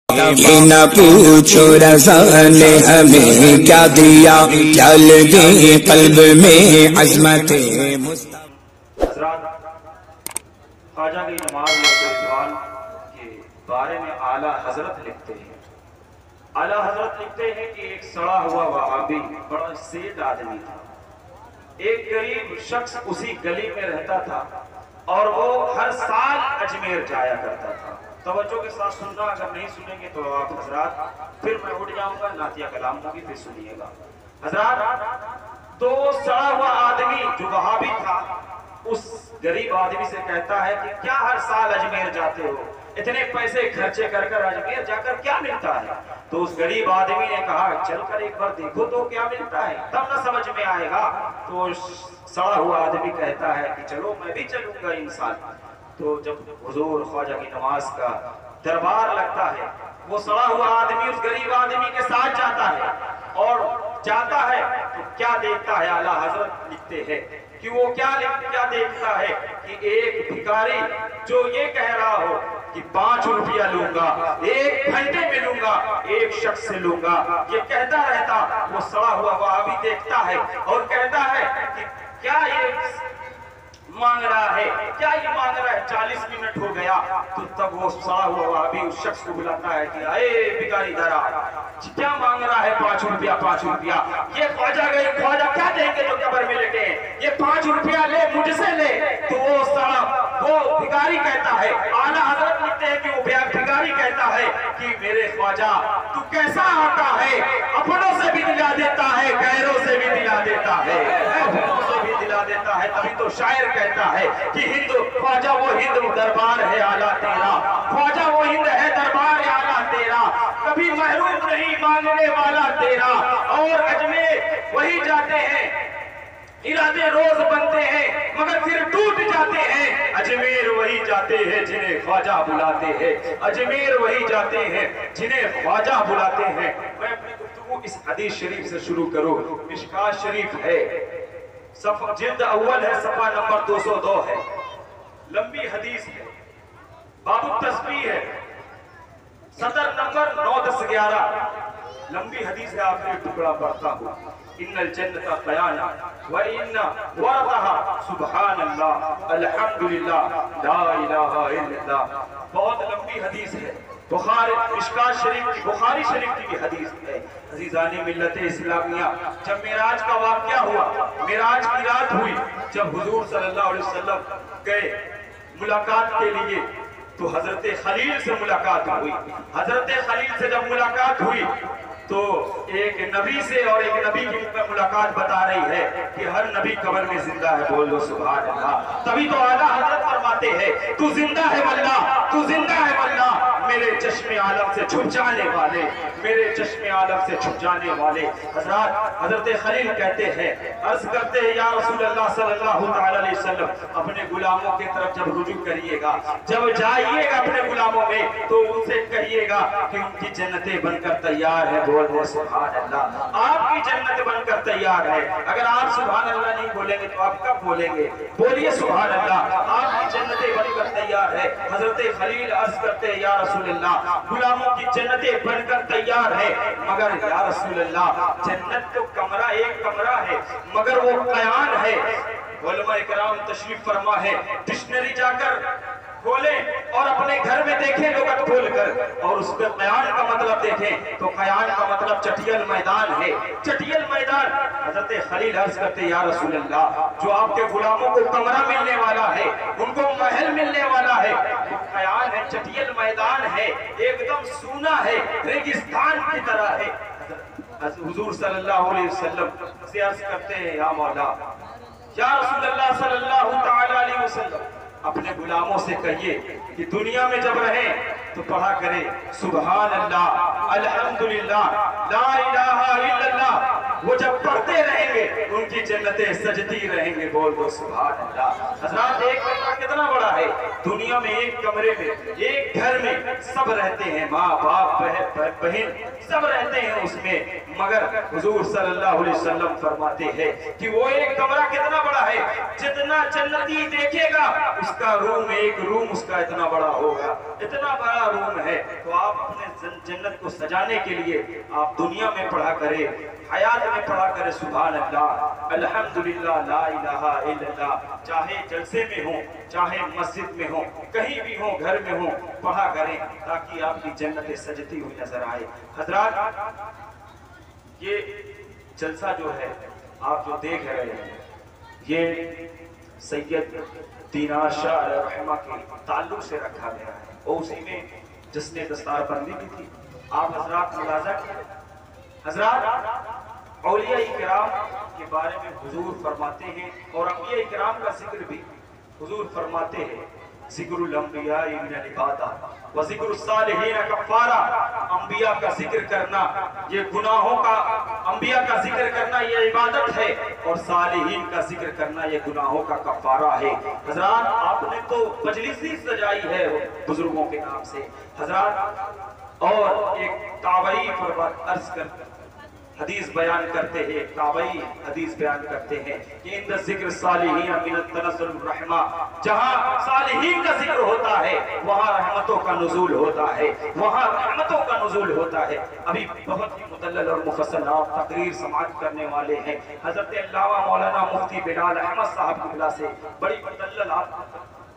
न पूछो रज़ा ने हमें क्या दिया, चल गई कल्ब में अज़मत ख्वाजा की नमाज के बारे में आला हजरत लिखते हैं। आला हजरत लिखते हैं कि एक सड़ा हुआ वहाबी बड़ा सेठ आदमी था। एक गरीब शख्स उसी गली में रहता था और वो हर साल अजमेर जाया करता था। तवज्जो के साथ सुनना, अगर नहीं सुनेंगे तो आप हजरात फिर मैं उठ जाऊंगा, नातिया कलाम होगी, फिर सुनिएगा हजरात। तो सड़ा हुआ आदमी जो वहाबी था उस गरीब आदमी से कहता है कि क्या हर साल अजमेर जाते हो, इतने पैसे खर्चे कर कर अजमेर जाकर क्या मिलता है? तो उस गरीब आदमी ने कहा चलकर एक बार देखो तो क्या मिलता है, तब ना समझ में आएगा। तो सड़ा हुआ आदमी कहता है कि चलो मैं भी चलूंगा इन साल। तो जब हुजूर ख्वाजा की नमाज का दरबार लगता है, वो सड़ा हुआ आदमी उस गरीब आदमी के साथ जाता है और जाता है तो क्या देखता है, आला हजरत लिखते हैं कि वो क्या देखता है कि एक भिखारी जो ये कह रहा हो कि 5 रुपया लूंगा, 1 घंटे में लूंगा, एक शख्स से लूंगा, ये कहता रहता, वो सड़ा हुआ वहाबी देखता है और कहता है कि क्या ये मांग रहा है, क्या ये मांग रहा है? 40 मिनट हो गया तो तब वो सड़ा हुआ वहाबी उस शख्स को बुलाता है कि अरे भिखारी दरा, क्या मांग रहा है? 5 रुपया, 5 रुपया। ये ख्वाजा गए, ख्वाजा क्या देंगे जो कब्र में लेटे हैं, ये 5 रुपया ले, मुझसे ले। तो वो भिखारी कहता है, आला हजरत लिखते हैं कि वो भिखारी कहता है कि मेरे ख्वाजा तू कैसा आता है, अपनों से भी दिला देता है, गैरों से भी दिला देता है, देता है। तभी तो शायर कहता है कि हिंद ख्वाजा वो हिंद दरबार है आला तेरा, ख्वाजा वो हिंद है दरबार है आला तेरा, कभी महरूम नहीं मांगने वाला तेरा। और अजमेर वही जाते हैं, इरादे रोज बनते हैं मगर फिर टूट जाते हैं। अजमेर वही जाते हैं जिन्हें ख्वाजा बुलाते हैं, अजमेर वही जाते हैं जिन्हें ख्वाजा बुलाते हैं। मैं अपनी गुफ्तगू इस हदीस शरीफ से शुरू करूं। मिशकात शरीफ है, जिल्द अव्वल है, सफा नंबर 202 है, लंबी हदीस है, बाबू तस्बीह है, सदर नंबर 9, 10, 11, लंबी हदीस है। आखिरी टुकड़ा पढ़ता हूँ, इन्नल जन्नत क़याना व इन्ना वरदहा सुब्हानल्लाह अल्हम्दुलिल्लाह ला इलाहा इल्लल्लाह। बहुत लंबी हदीस है, मिशकात शरीफ की, बुखारी शरीफ की भी हदीस है। अज़ीज़ाने मिल्लत इस्लामिया, जब मेराज का वाक़या हुआ, मेराज की रात हुई, जब हुजूर सल्लल्लाहु अलैहि वसल्लम गए मुलाकात के लिए तो हजरत खलील से मुलाकात हुई। हजरत खलील से जब मुलाकात हुई तो एक नबी से और एक नबी की मुलाकात बता रही है कि हर नबी कब्र में जिंदा है, बोल दो सुभान अल्लाह। तभी तो आला हजरत फरमाते हैं तू जिंदा है वल्लाह, तू जिंदा है वल्लाह, मेरे चश्मे आलम से छुप जाने वाले, मेरे चश्मे आलम से छुप जाने वाले। हजरत खलील कहते हैं, अर्ज करते हैं या रसूल अल्लाह सल्लल्लाहु अलैहि वसल्लम, अपने गुलामों की तरफ जब रुजू करिएगा, जब जाइएगा अपने गुलामों में तो उनसे कहिएगा कि उनकी जन्नतें बनकर तैयार है, बोल दे सुभान अल्लाह। आपकी जन्नत बनकर तैयार है। अगर आप सुभान अल्लाह नहीं बोलेंगे तो आप कब बोलेंगे? बोलिए सुभान अल्लाह। आपकी जन्नतें बनकर तैयार है। हजरत खलील अर्ज करते हैं या रसूल अल्लाह, गुलामों की जन्नतें बनकर तैयार है, मगर या रसूल अल्लाह जन्नत तो कमरा, एक कमरा है मगर वो कयान है। उलमा इकराम तशरीफ फरमा है, डिक्शनरी जाकर खोले और अपने घर में देखें लुगत खोलकर और उस पर कयान का मतलब देखें तो कयान का मतलब चटियल मैदान है, चटियल मैदान। हजरत खलील अर्ज करते या रसूल अल्लाह, जो आपके गुलामों को कमरा मिलने वाला है, उनको महल मिलने वाला है, वो कयान है, चटियल मैदान है, एकदम सूना है, रेगिस्तान की तरह है। हुजूर सल्लल्लाहु अलैहि वसल्लम से अर्ज करते हैं या मौला, या रसूल अल्लाह सल्लल्लाहु तआला अलैहि वसल्लम, अपने गुलामों से कहिए कि दुनिया में जब रहे तो पढ़ा करे सुभान अल्लाह अल्हम्दुलिल्लाह ला इलाहा इल्लल्लाह वो जब पढ़ते रहेंगे उनकी जन्नतें सजती रहेंगे। बोल दो सुभान अल्लाह। हज़रात, एक कमरा कितना बड़ा है दुनिया में, एक कमरे में, एक घर में सब रहते हैं, माँ बाप बहन सब रहते हैं उसमें, मगर हुजूर सल्लल्लाहु अलैहि वसल्लम फरमाते हैं कि वो एक कमरा कितना बड़ा है, जितना जन्नती देखेगा उसका रूम, एक रूम उसका इतना बड़ा होगा, इतना बड़ा रूम है। तो आप अपने जन्नत को सजाने के लिए आप दुनिया में पढ़ा करें, हयात में पढ़ा करें सुभान अल्लाह, अल्हम्दुलिल्लाह, ला इलाहा इल्लल्लाह। चाहे जलसे में हो, चाहे मस्जिद में हो, कहीं भी हो, घर में हो, पढ़ा करें ताकि आपकी जन्नतें सजती हुई नजर आए। हज़रात, ये जलसा जो है आप जो देख रहे हैं, ये सैयद दीनार शाह रहमा के ताल्लुक से रखा गया है और उसी में जिसने दस्तारबंदी की थी। आप हज़रात मुलाज़ा किए, हज़रात औलिया इकराम के बारे में हुजूर फरमाते हैं और अंबिया इकराम का जिक्र भी हुजूर फरमाते हैं, ज़िक्रुल अंबिया मिनल इबादत व ज़िक्रुस सालिहीन कफ़ारा। अंबिया का जिक्र करना ये गुनाहों का, अंबिया का जिक्र करना ये इबादत है और सालिहीन का जिक्र करना ये गुनाहों का कफ़ारा है। हज़रात, आपने तो मजलिस ही सजाई है बुजुर्गों के नाम से हज़रात। और एक ताबई अर्ज कर हदीस बयान करते हैं, ताबई हदीस बयान करते हैं कि इंद ज़िक्र सालिहीन मिनत तनज़्ज़ुल रहमा, जहां सालिहीन का जिक्र होता है वहां रहमतों का नुज़ूल होता है, वहां रहमतों का नुज़ूल होता है। अभी बहुत ही मुदल्लल और मुफस्सल आप तकरीर समाअत करने वाले हैं हज़रत अल्लामा मौलाना मुफ्ती बिलाल अहमद साहब की बिला से बड़ी मुदल्लल आप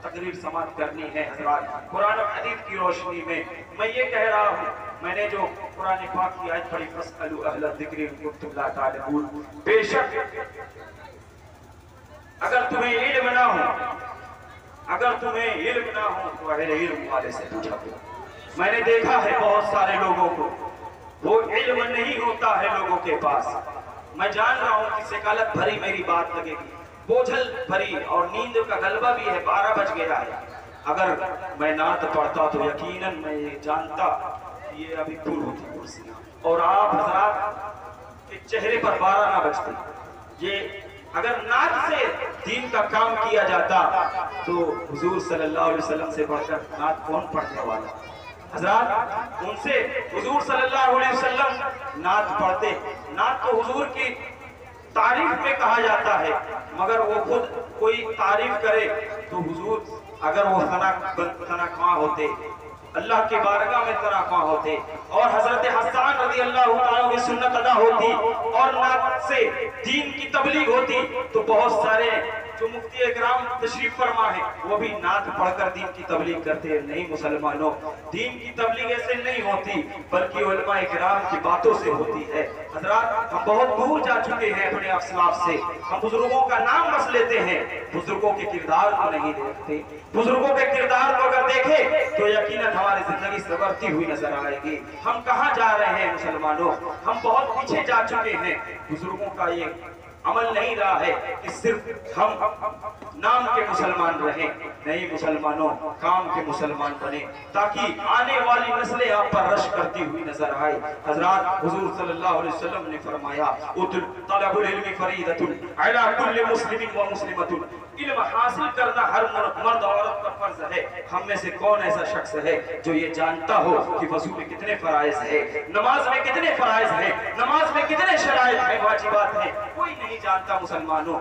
तकरीर समाअत करनी है। हज़रात, कुरान और हदीस की रोशनी में मैं ये कह रहा हूँ, मैंने जो कुरान पाक की आयत पढ़ी, फस्अलू अहल ज़िक्र इन कुंतुम ला तालिमून, बेशक अगर तुम्हें इल्म ना हो, अगर तुम्हें इल्म ना हो तो अहले इल्म वाले से पूछा करो। मैंने देखा है बहुत सारे लोगों को वो इल्म नहीं होता है लोगों के पास। मैं जान रहा हूँ कि सकालत भरी मेरी बात लगेगी, बोझल भरी और नींद का गलबा भी है, 12 बज गया है। अगर मैं नात पढ़ता तो यकीनन मैं ये जानता कि ये अभी दूर होती कुर्सियां और आप हज़रात के चेहरे पर 12 ना बजते। ये अगर नात से दीन का काम किया जाता तो हुजूर सल्लल्लाहु अलैहि वसल्लम से बढ़कर नात कौन पढ़ने वाला। हज़रात, उनसे हुजूर सल्लल्लाहु अलैहि वसल्लम नात पढ़ते। नात तो हुजूर की तारीफ में कहा जाता है, मगर वो खुद कोई तारीफ करे तो हुजूर अगर वो तनाख्वां होते, अल्लाह के बारगाह में तनाख्वां होते और हजरत हसन रज़ी अल्लाह तआला की सुन्नत अदा होती और नात से दीन की तबलीग होती तो बहुत सारे जो मुफ्ती इकराम तशरीफ फरमा है वो भी नात पढ़कर दीन की तबलीग करते हैं। नहीं मुसलमानों, दीन की तबलीग ऐसे नहीं होती बल्कि उलमा इकराम की बातों से होती है। हज़रात, हम बहुत दूर जा चुके हैं अपने अफसलाफ से, हम बुजुर्गों का नाम बस लेते हैं, बुजुर्गों के किरदार को नहीं देखते। बुजुर्गों के किरदार को अगर देखें तो यकीनन हमारी जिंदगी संवरती हुई नजर आएगी। हम कहाँ जा रहे हैं मुसलमानों, हम बहुत पीछे जा चुके हैं। बुजुर्गों का ये अमल नहीं रहा है कि सिर्फ हम नाम के मुसलमान रहें, नहीं मुसलमानों काम के मुसलमान बने ताकि आने वाली नस्लें आप पर रश करती हुई नजर आए। हजरात, हुजूर सल्लल्लाहु अलैहि वसल्लम ने फरमाया तलबुल इल्मी फरीदतुन अला कुल्ली मुस्लिमिन व मुस्लिमतुन, इल्म हासिल करना हर मर्द औरत का फर्ज है। हम में से कौन ऐसा शख्स है जो ये जानता हो कि वज़ू में कितने फराइज है, नमाज में कितने फराइज है, नमाज में कितने शराइत है, वाजिबात है, कोई नहीं जानता मुसलमानों।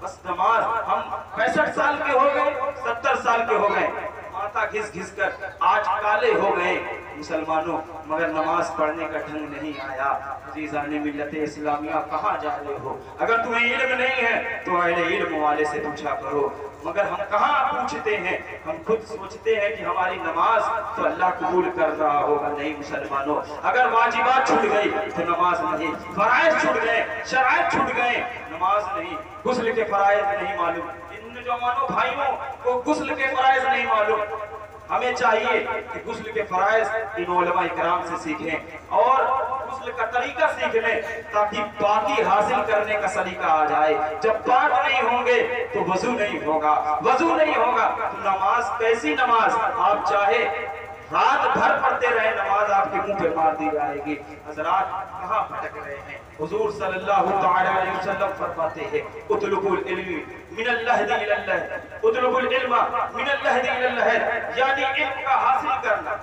बस नमाज, हम 65 साल के हो गए, 70 साल के हो गए, माथा घिस घिस कर आज काले हो गए मुसलमानों, मगर नमाज पढ़ने का ढंग नहीं आया। अज़ीज़ाने मिल्लत इस्लामिया, कहाँ जा रहे हो? अगर तुम्हें इल्म नहीं है तो अहले इल्म वाले से पूछा करो, मगर हम कहाँ पूछते हैं। हम खुद सोचते हैं कि हमारी नमाज तो अल्लाह कबूल कर रहा होगा। नहीं मुसलमानों, अगर वाजिबात छूट गई तो नमाज नहीं, फराइज छूट गए, शराइत छूट गए, नमाज नहीं, गुस्ल के फराइज नहीं मालूम। इन जवानों भाइयों को गुस्ल के फराइज नहीं मालूम। हमें चाहिए कि गुस्ल के फराइज इन उलमा इकराम से सीखें और गुस्ल का तरीका सीख लें ताकि पाकी हासिल करने का सलीका आ जाए। जब पाक नहीं होंगे तो वजू नहीं होगा, वजू नहीं होगा तो नमाज कैसी नमाज, आप चाहे रात भर पढ़ते रहे नमाज, आप आपके मुंह पे मार दी जाएगी। हजरात कहाँ भटक रहे हैं? हुजूर सल्लल्लाहु अलैहि वसल्लम फरमाते हैं उतलुबुल इल्म मिनल लहदी इलल लहद, उतलुबुल इल्मा मिनल लहदी इलल लहद, यानी इल्म का हासिल करना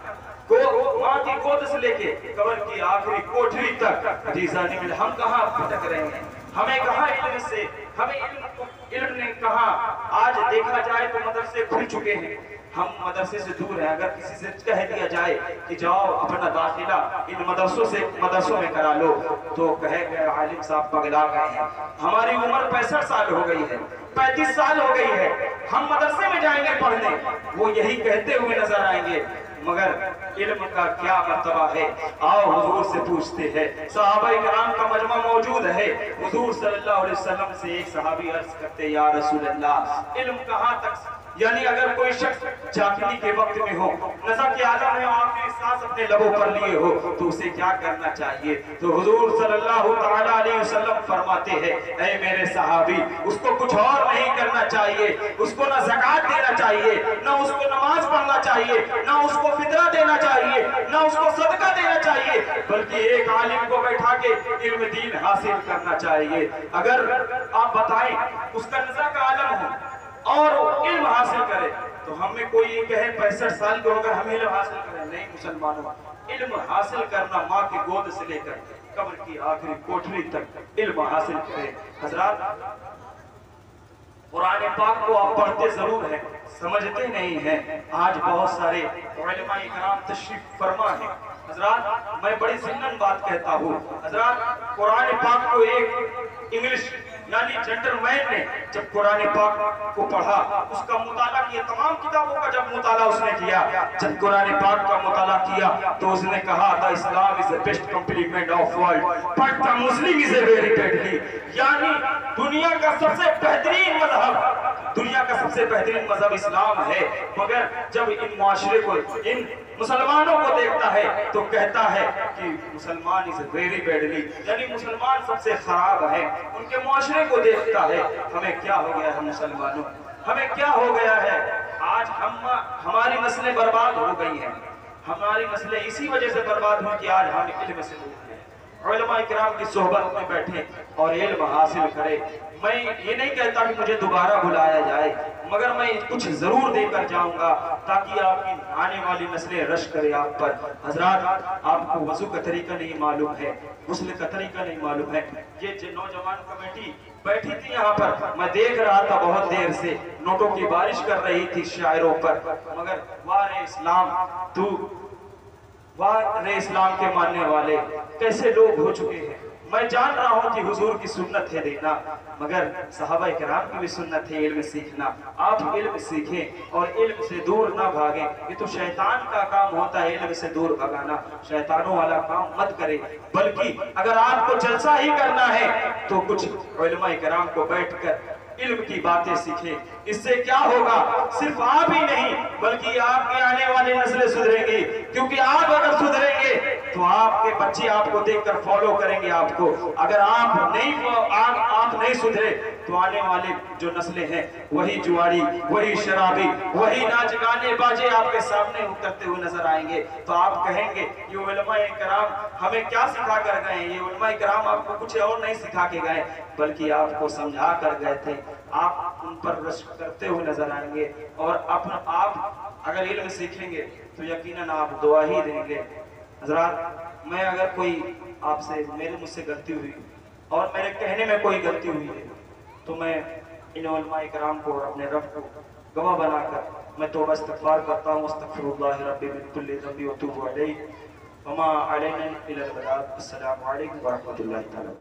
माँ की गोद से लेके कब्र की आखिरी कोठरी तक। अजीज़ानी मिल, हम कहाँ भटक रहे हैं? हमें कहाँ इल्म से, हमें इल्म ने कहा। आज देखा जाए तो मदरसे खुल चुके हैं, हम मदरसे से दूर हैं। अगर किसी से कह दिया जाए कि जाओ अपना दाखिला इन मदरसों में करा लो, तो कहे गए आलिम साहब पगला गए हैं। हमारी उम्र 65 साल हो गई है, 35 साल हो गई है, हम मदरसे में जाएंगे पढ़ने, वो यही कहते हुए नजर आएंगे। मगर इल्म का क्या मर्तबा है? आओ हुजूर से पूछते हैं। सहाबाए किराम का मजमा मौजूद है। हुजूर सल्लल्लाहु अलैहि वसल्लम से एक सहाबी अर्ज करते, या रसूल अल्लाह, इल्म कहाँ तक, यानी अगर कोई शख्स जागने के वक्त में हो, नशा के आलम में आखिरी सांस अपने लबों पर लिए हो, तो उसे क्या करना चाहिए? तो हुजूर सल्लल्लाहु अलैहि वसल्लम फरमाते हैं, ऐ मेरे सहाबी, उसको कुछ और नहीं करना चाहिए, उसको ना ज़कात देना चाहिए, ना उसको नमाज पढ़ना चाहिए, ना उसको फितरा देना चाहिए, ना उसको सदका देना चाहिए, बल्कि एक आलिम को बैठा के इल्म दीन हासिल करना चाहिए। अगर आप बताएं उसका नशा का आलम हो और इल्म हासिल करे, तो हमें कोई ये कहे 65 साल के होकर हम इल्म हासिल करें? नहीं मुसलमानों, इल्म हासिल करना माँ की गोद से लेकर कब्र की आखिरी कोठरी तक इल्म हासिल करें। हजरात, कुरान पाक को आप पढ़ते जरूर हैं, समझते नहीं हैं। आज बहुत सारे उलमा इकराम तशरीफ फरमा है। हजरात, मैं बड़ी जिन्नन बात कहता हूँ। हजरात, कुरान पाक को एक इंग्लिश यानी जेंटलमैन ने जब कुरान पाक को पढ़ा, उसका मुताला किया, तमाम किताबों का जब मुताला उसने किया, जब कुरान पाक का मुताला किया तो उसने कहा the Islam is the best compliment of world but the Muslim is a very deadly, यानी दुनिया का सबसे बेहतरीन मजहब, दुनिया का सबसे बेहतरीन मजहब इस्लाम है। मगर जब इन माशरे को, इन मुसलमानों को देखता है तो कहता है कि मुसलमान इज वेरी बैडली, यानी मुसलमान सबसे खराब है। उनके मुआशरे को देखता है। हमें क्या हो गया है मुसलमानों, हमें क्या हो गया है? आज हमारी नस्लें बर्बाद हो गई हैं। हमारी नस्लें इसी वजह से बर्बाद हुई कि आज हम इल्म से दूर हैं। उलमा किराम की सोहबत में बैठे और इल्म हासिल करें। मैं ये नहीं कहता कि मुझे दोबारा बुलाया जाए, मगर मैं कुछ जरूर देकर जाऊंगा ताकि आपकी आने वाली नस्लें रश करे आप पर। हजरात, आपको वजू का तरीका नहीं मालूम है, गुस्ल का तरीका नहीं मालूम है। ये जो नौजवान कमेटी बैठी थी यहाँ पर, मैं देख रहा था बहुत देर से, नोटों की बारिश कर रही थी शायरों पर, मगर वाह इस्लाम, तू वाह रे इस्लाम के मानने वाले कैसे लोग हो चुके हैं। मैं जान रहा हूँ कि हुजूर की सुन्नत है देना, मगर सहाबा किराम की भी सुन्नत है इल्म सीखना। आप इल्म सीखें और इल्म से दूर ना भागें। ये तो शैतान का काम होता है इल्म से दूर भगाना, शैतानों वाला काम मत करें। बल्कि अगर आपको जलसा ही करना है तो कुछ उलमा किराम को बैठकर इल्म की बातें सीखें। इससे क्या होगा? सिर्फ आप ही नहीं बल्कि आपके आने वाली नस्लें सुधरेंगी, क्योंकि आप अगर सुधरेंगे तो आपके बच्चे आपको देखकर फॉलो करेंगे आपको। अगर आप नहीं सुधरे तो आने वाले जो नस्लें हैं वही जुआरी, वही शराबी, वही नाच गाने बाजे आपके सामने उतरते हुए नजर आएंगे। तो आप कहेंगे ये उलमा किराम हमें क्या सिखा कर गए? ये उलमा किराम आपको कुछ और नहीं सिखा के गए, बल्कि आपको समझा कर गए थे। आप उन पर रश्क करते हुए नजर आएंगे और अपना आप अगर इल्म सीखेंगे तो यकीनन आप दुआ ही देंगे। हज़रात, मैं अगर कोई आपसे मुझसे गलती हुई और मेरे कहने में कोई गलती हुई है तो मैं इन उलमा इकराम को और अपने रब को गवाह बनाकर मैं तौबा इस्तिग़फ़ार करता हूँ। अस्तग़फ़िरुल्लाह रब्बी मिन कुल्लि ज़ंबि व अतूबु अलैहि व मा अलैना इल्लल बलाग। अस्सलामु अलैकुम व रहमतुल्लाहि तआला।